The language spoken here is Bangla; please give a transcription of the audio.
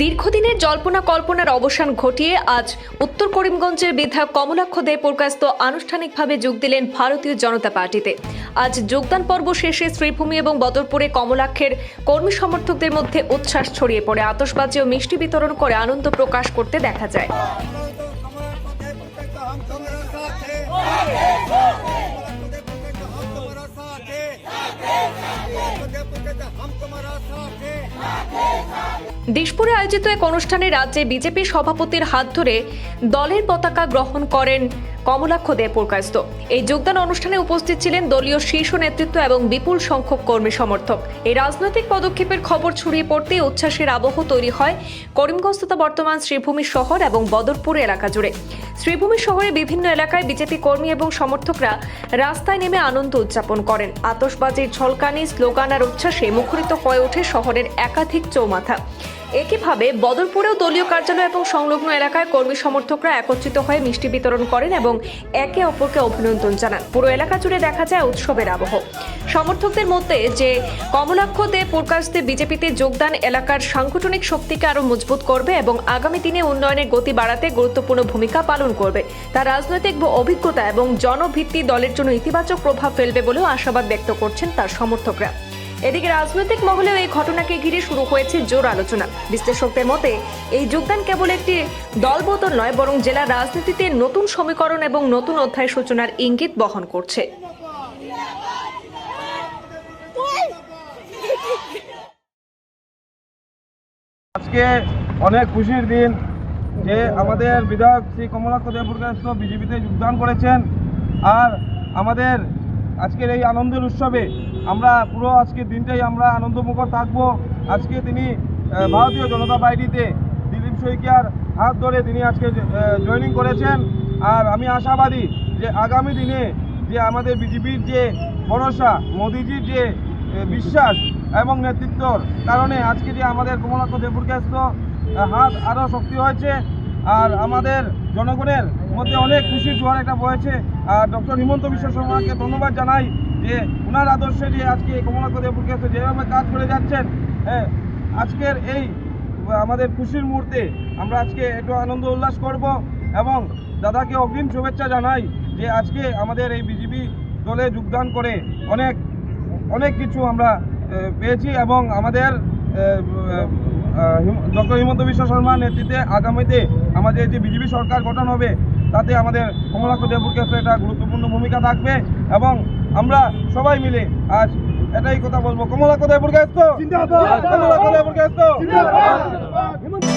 দীর্ঘদিনের জল্পনা কল্পনার অবসান ঘটিয়ে আজ উত্তর করিমগঞ্জের বিধায়ক কমলাক্ষ দে পুরকায়স্থ আনুষ্ঠানিকভাবে যোগ দিলেন ভারতীয় জনতা পার্টিতে। আজ যোগদান পর্ব শেষে শ্রীভূমি এবং বদরপুরে কমলাক্ষের কর্মী সমর্থকদের মধ্যে উচ্ছ্বাস ছড়িয়ে পড়ে আতশবাজি ও মিষ্টি বিতরণ করে আনন্দ প্রকাশ করতে দেখা যায়। দিশপুরে আয়োজিত এক অনুষ্ঠানে রাজ্যে বিজেপি সভাপতির হাত ধরে দলের পতাকা গ্রহণ করেন কমলাক্ষ দে পুরকায়স্থ। এই যোগদান অনুষ্ঠানে উপস্থিত ছিলেন দলীয় শীর্ষ নেতৃত্ব এবং বিপুল সংখ্যক কর্মী সমর্থক। এই রাজনৈতিক পদক্ষেপের খবর ছড়িয়ে পড়তে উচ্ছ্বাসের আবহ তৈরি হয় করিমগঞ্জ তথা বর্তমান শ্রীভূমি শহর এবং বদরপুর এলাকা জুড়ে। শ্রীভূমি শহরে বিভিন্ন এলাকায় বিজেপি কর্মী এবং সমর্থকরা রাস্তায় নেমে আনন্দ উদযাপন করেন। আতশবাজির ঝলকানি, স্লোগান আর উচ্ছ্বাসে মুখরিত হয়ে ওঠে শহরের একাধিক চৌমাথা। একইভাবে বদরপুরেও দলীয় কার্যালয় এবং সংলগ্ন এলাকায় কর্মী সমর্থকরা একত্রিত হয়ে মিষ্টি বিতরণ করেন এবং একে অপরকে অভিনন্দন জানান। পুরো এলাকা জুড়ে দেখা যায় উৎসবের আবহ। সমর্থকদের মধ্যে যে কমলাক্ষ দে পুরকায়স্থ বিজেপিতে যোগদান এলাকার সাংগঠনিক শক্তিকে আরও মজবুত করবে এবং আগামী দিনে উন্নয়নের গতি বাড়াতে গুরুত্বপূর্ণ ভূমিকা পালন করবে। তার রাজনৈতিক অভিজ্ঞতা এবং জনভিত্তি দলের জন্য ইতিবাচক প্রভাব ফেলবে বলেও আশাবাদ ব্যক্ত করছেন তার সমর্থকরা। এদিকে রাজনৈতিক মহলেও এই ঘটনাকে ঘিরে শুরু হয়েছে জোর আলোচনা। বিশ্লেষকদের মতে এই যোগদান কেবল একটি দলবদল নয়, বরং জেলার রাজনীতিতে নতুন সমীকরণ এবং নতুন অধ্যায় সূচনার ইঙ্গিত বহন করছে। আজকে অনেক খুশির দিন যে আমাদের বিধায়ক শ্রী কমলাক্ষ দে পুরকায়স্থ বিজেপিতে যোগদান করেছেন। আর আমাদের আজকের এই আনন্দের উৎসবে আমরা পুরো আজকের দিনটাই আমরা আনন্দমুখর থাকব। আজকে তিনি ভারতীয় জনতা পার্টিতে দিলীপ শইকিয়ার হাত ধরে তিনি আজকে জয়েনিং করেছেন। আর আমি আশাবাদী যে আগামী দিনে যে আমাদের বিজেপির যে ভরসা, মোদিজির যে বিশ্বাস এবং নেতৃত্বর কারণে আজকে যে আমাদের কমলাক্ষ দে পুরকায়স্থ হাত আরও শক্তি হয়েছে। আর আমাদের জনগণের মধ্যে অনেক খুশির জোয়ার একটা বয়েছে। আর ডক্টর হিমন্ত বিশ্ব শর্মাকে ধন্যবাদ জানাই যে ওনার আদর্শে যে আজকে কমলাক্ষ দে পুরকায়স্থ যেভাবে কাজ করে যাচ্ছেন। আজকের এই আমাদের খুশির মুহূর্তে আমরা আজকে একটু আনন্দ উল্লাস করব এবং দাদাকে অগ্রিম শুভেচ্ছা জানাই যে আজকে আমাদের এই বিজেপি দলে যোগদান করে অনেক কিছু আমরা পেয়েছি এবং আমাদের ডক্টর হিমন্ত বিশ্ব শর্মার নেতৃত্বে আগামীতে আমাদের যে বিজেপি সরকার গঠন হবে তাতে আমাদের কমলাক্ষ দে পুরকায়স্থ একটা গুরুত্বপূর্ণ ভূমিকা থাকবে এবং আমরা সবাই মিলে আজ এটাই কথা বলবো, কমলাক্ষ দে পুরকায়স্থ জিন্দাবাদ, কমলাক্ষ দে পুরকায়স্থ জিন্দাবাদ।